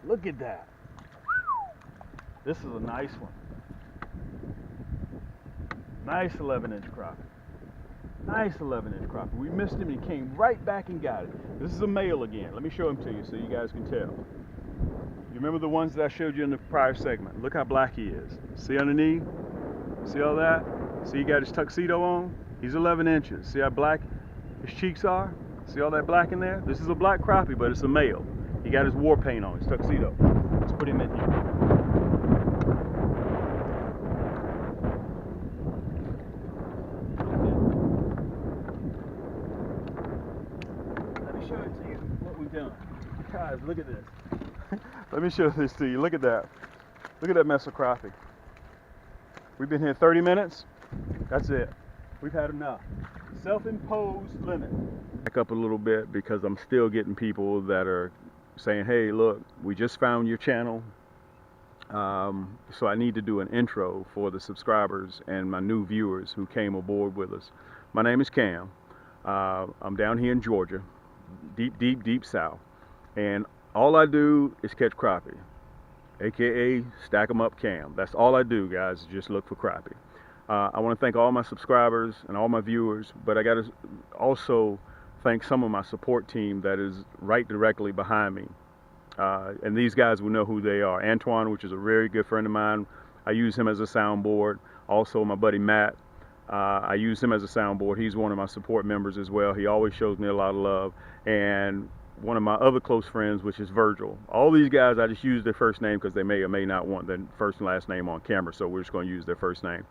Look at that. This is a nice one. Nice 11-inch crappie. Nice 11-inch crappie. We missed him and he came right back and got it. This is a male again. Let me show him to you so you guys can tell. You remember the ones that I showed you in the prior segment? Look how black he is. See underneath? See all that? See he got his tuxedo on? He's 11 inches. See how black his cheeks are? See all that black in there? This is a black crappie, but it's a male. He got his war paint on, his tuxedo. Let's put him in here. Let me show it to you what we've done. Guys, look at this. Let me show this to you. Look at that. Look at that mess of crappie. We've been here 30 minutes. That's it. We've had enough. Self-imposed limit. Back up a little bit because I'm still getting people that are saying, hey, look, we just found your channel. So I need to do an intro for the subscribers and my new viewers who came aboard with us. My name is Cam. I'm down here in Georgia, deep south. And all I do is catch crappie, aka stack 'em up Cam. That's all I do, guys, just look for crappie. I want to thank all my subscribers and all my viewers, but I got to also thank some of my support team that is right directly behind me. And these guys will know who they are. Antoine, which is a very good friend of mine, I use him as a soundboard. Also my buddy Matt, I use him as a soundboard. He's one of my support members as well. He always shows me a lot of love. And one of my other close friends, which is Virgil. All these guys, I just use their first name because they may or may not want their first and last name on camera, so we're just going to use their first name.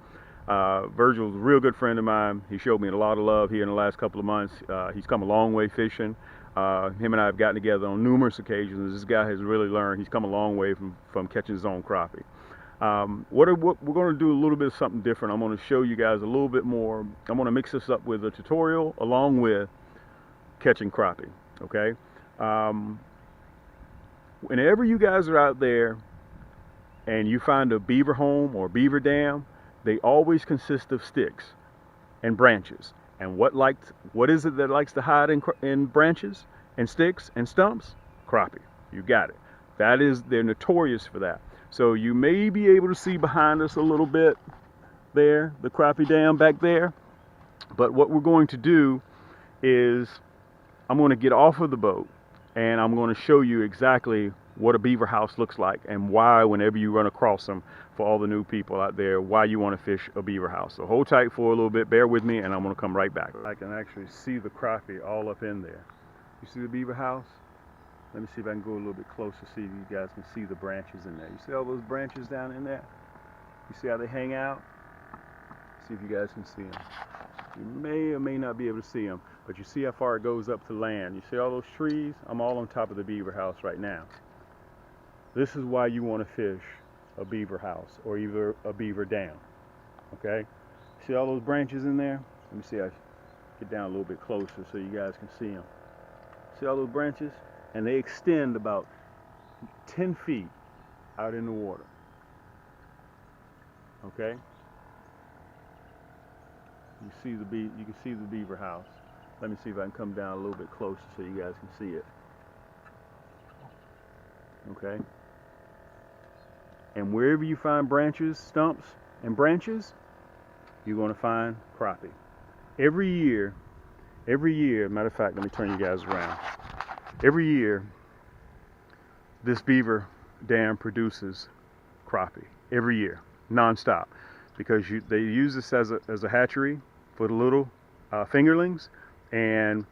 Virgil's a real good friend of mine. He showed me a lot of love here in the last couple of months. He's come a long way fishing. Him and I have gotten together on numerous occasions. This guy has really learned. He's come a long way from catching his own crappie. What we're going to do a little bit of something different. I'm going to show you guys a little bit more. I'm going to mix this up with a tutorial along with catching crappie. Okay. Whenever you guys are out there and you find a beaver home or beaver dam, they always consist of sticks and branches. And what is it that likes to hide in branches and sticks and stumps? Crappie. You got it. They're notorious for that. So you may be able to see behind us a little bit there, the crappie dam back there. But what we're going to do is I'm going to get off of the boat and I'm going to show you exactly what a beaver house looks like and why, whenever you run across them, for all the new people out there, why you want to fish a beaver house. So hold tight for a little bit, bear with me, and I'm going to come right back. I can actually see the crappie all up in there. You see the beaver house? Let me see if I can go a little bit closer so you guys can see the branches in there. You see all those branches down in there? You see how they hang out? See if you guys can see them. You may or may not be able to see them, but you see how far it goes up to land. You see all those trees? I'm all on top of the beaver house right now. This is why you want to fish a beaver house or either a beaver dam. Okay? See all those branches in there? Let me see. I get down a little bit closer so you guys can see them. See all those branches? And they extend about 10 feet out in the water. Okay? You can see the beaver house. Let me see if I can come down a little bit closer so you guys can see it. Okay? And wherever you find branches, stumps, and branches, you're going to find crappie. Every year, matter of fact, let me turn you guys around. Every year, this beaver dam produces crappie. Every year, non-stop. Because they use this as a hatchery for the little fingerlings, and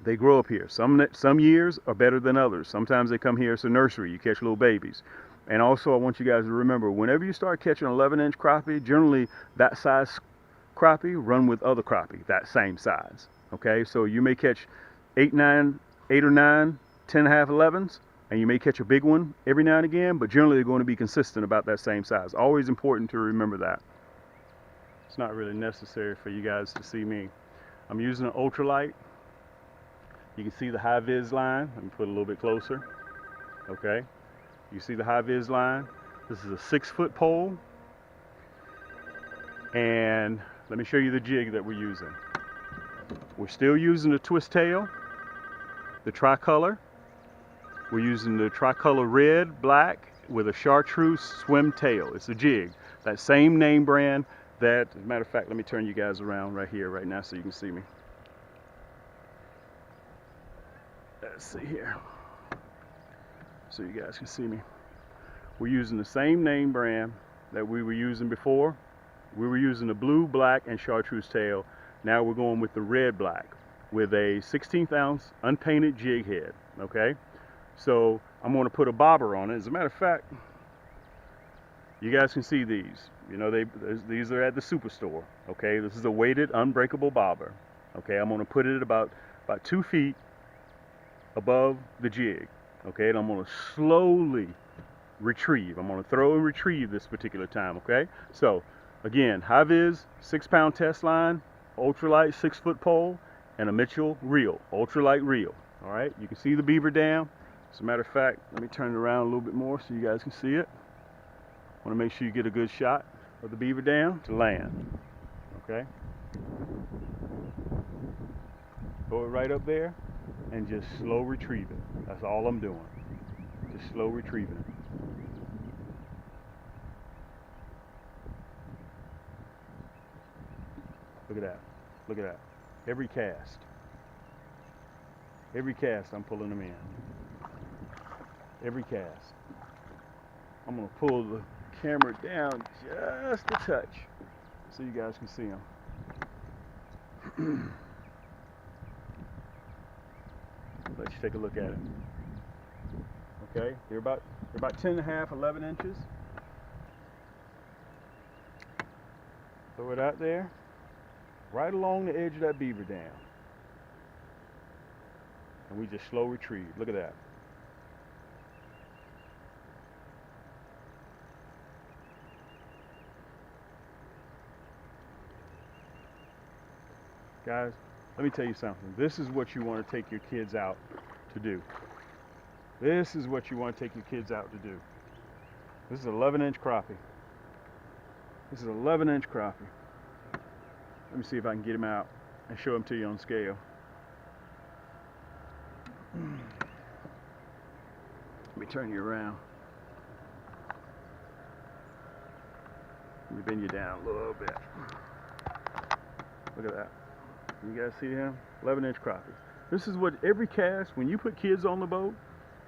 they grow up here. Some years are better than others. Sometimes they come here as a nursery. You catch little babies. And also, I want you guys to remember, whenever you start catching 11-inch crappie, generally that size crappie run with other crappie that same size. Okay, so you may catch 8 or 9, 10 and a half 11s, and you may catch a big one every now and again, but generally they're going to be consistent about that same size. Always important to remember that. It's not really necessary for you guys to see me. I'm using an ultralight. You can see the high vis line. Let me put it a little bit closer. Okay. You see the high vis line? This is a 6-foot pole. And let me show you the jig that we're using. We're still using the twist tail, the tricolor. We're using the tricolor red, black with a chartreuse swim tail. It's a jig. That same name brand that, as a matter of fact, let me turn you guys around right here, right now, so you can see me. Let's see here. So you guys can see me. We're using the same name brand that we were using before. We were using the blue, black, and chartreuse tail. Now we're going with the red, black with a 16th ounce unpainted jig head, okay? So I'm going to put a bobber on it. As a matter of fact, you guys can see these. You know, these are at the superstore, okay? This is a weighted unbreakable bobber, okay? I'm going to put it at about 2 feet above the jig, okay? And I'm going to slowly retrieve. I'm going to throw and retrieve this particular time, okay? So again, high-vis 6-pound test line, ultralight 6-foot pole, and a Mitchell reel, ultralight reel. All right, you can see the Beaver Dam. As a matter of fact, let me turn it around a little bit more so you guys can see it. I want to make sure you get a good shot of the Beaver Dam to land. Okay, throw it right up there and just slow retrieve it. That's all I'm doing. Just slow retrieving it. Look at that. Look at that. Every cast I'm pulling them in. Every cast. I'm going to pull the camera down just a touch so you guys can see them. Let's take a look at it. Okay, they're about 10.5, 11 inches. Throw it out there, right along the edge of that Beaver Dam. And we just slow retrieve. Look at that. Guys, let me tell you something. This is what you want to take your kids out to do. This is what you want to take your kids out to do. This is an 11-inch crappie. This is an 11-inch crappie. Let me see if I can get him out and show him to you on scale. Let me turn you around. Let me bend you down a little bit. Look at that. You guys see him? 11-inch crappie. This is what every cast, when you put kids on the boat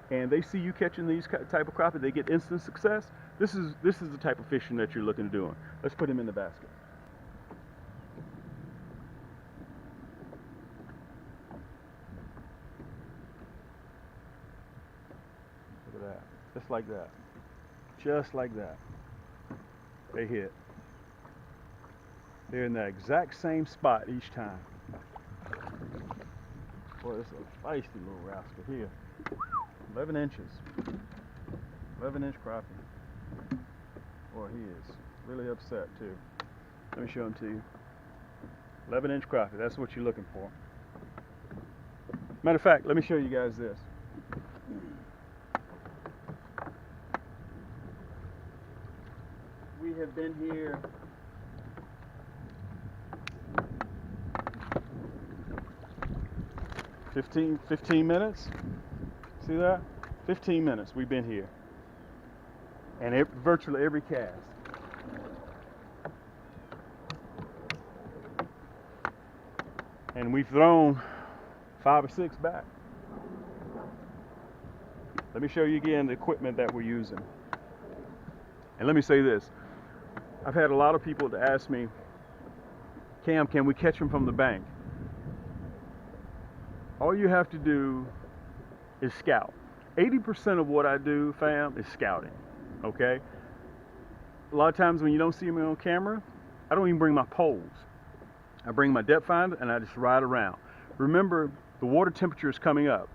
and they see you catching these type of crappie, they get instant success. This is the type of fishing that you're looking to do. Let's put him in the basket. Look at that. Just like that. Just like that. They hit. They're in that exact same spot each time. Boy, this is a feisty little rascal here. 11 inches. 11-inch crappie. Boy, he is really upset too. Let me show him to you. 11-inch crappie. That's what you're looking for. Matter of fact, let me show you guys this. We have been here 15 minutes. See that? 15 minutes we've been here. And virtually every cast. And we've thrown 5 or 6 back. Let me show you again the equipment that we're using. And let me say this. I've had a lot of people to ask me, Cam, can we catch them from the bank? All you have to do is scout. 80% of what I do, fam, is scouting, okay? A lot of times when you don't see me on camera, I don't even bring my poles. I bring my depth finder and I just ride around. Remember, the water temperature is coming up.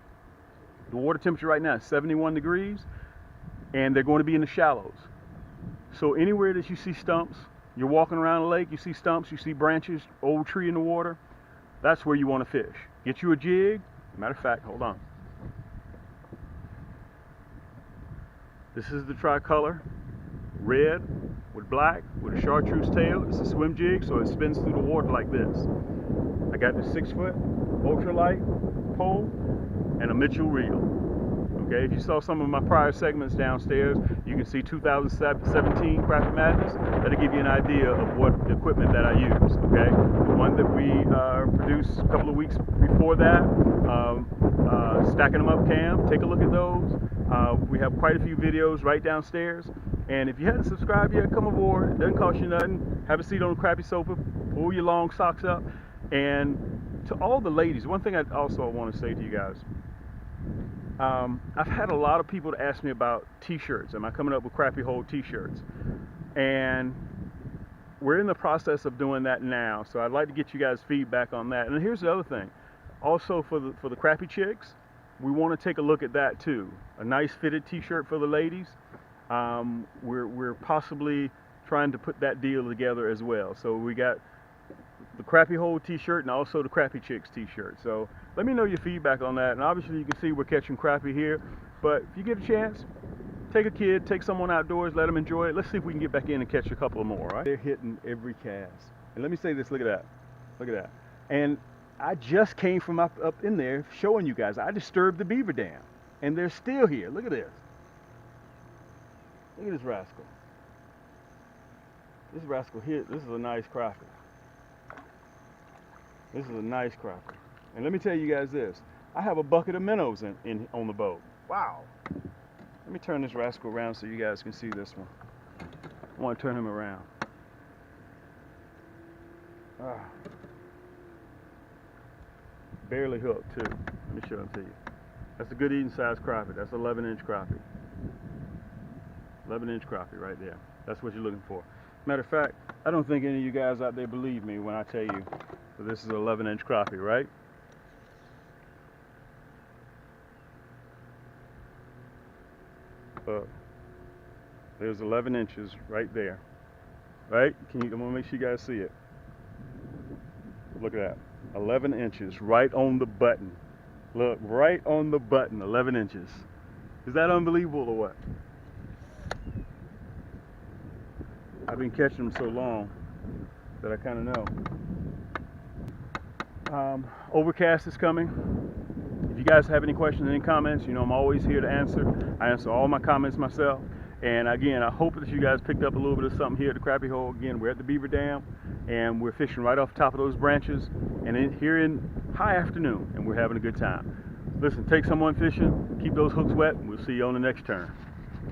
The water temperature right now is 71 degrees and they're going to be in the shallows. So anywhere that you see stumps, you're walking around the lake, you see stumps, you see branches, old tree in the water, that's where you want to fish. Get you a jig. Matter of fact, hold on. This is the tricolor, red with black with a chartreuse tail. It's a swim jig, so it spins through the water like this. I got the 6-foot ultralight pole and a Mitchell reel. Okay, if you saw some of my prior segments downstairs, you can see 2017 Crappie Madness. That'll give you an idea of what equipment that I use. Okay, the one that we produced a couple of weeks before that, stacking them up cam. Take a look at those. We have quite a few videos right downstairs. And if you hadn't subscribed yet, come aboard. It doesn't cost you nothing. Have a seat on the Crappie sofa. Pull your long socks up. And to all the ladies, one thing I also want to say to you guys. I've had a lot of people to ask me about t-shirts. Am I coming up with Crappie Hole t-shirts? And we're in the process of doing that now. So I'd like to get you guys feedback on that. And here's the other thing. Also for the Crappie chicks, we want to take a look at that too. A nice fitted t-shirt for the ladies. We're possibly trying to put that deal together as well. So we got the Crappie Hole t-shirt and also the Crappie Chicks t-shirt. So let me know your feedback on that. And obviously you can see we're catching crappie here, but if you get a chance, take a kid, take someone outdoors, let them enjoy it. Let's see if we can get back in and catch a couple more, right? They're hitting every cast. And let me say this, look at that. Look at that. And I just came from up in there showing you guys. I disturbed the beaver dam and they're still here. Look at this. Look at this rascal. This rascal here, this is a nice crappie. This is a nice crappie. And let me tell you guys this. I have a bucket of minnows on the boat. Wow. Let me turn this rascal around so you guys can see this one. I want to turn him around. Barely hooked too. Let me show them to you. That's a good eating size crappie. That's 11-inch crappie. 11-inch crappie right there. That's what you're looking for. Matter of fact, I don't think any of you guys out there believe me when I tell you that this is an 11-inch crappie, right? There's 11 inches right there. Right? I'm gonna make sure you guys see it. Look at that. 11 inches right on the button. Look, right on the button, 11 inches. Is that unbelievable or what? I've been catching them so long that I kind of know. Overcast is coming. If you guys have any questions, any comments, you know I'm always here to answer. I answer all my comments myself. And again, I hope that you guys picked up a little bit of something here at the Crappie Hole. Again, we're at the Beaver Dam, and we're fishing right off the top of those branches, and here in high afternoon, and we're having a good time. Listen, take someone fishing, keep those hooks wet, and we'll see you on the next turn.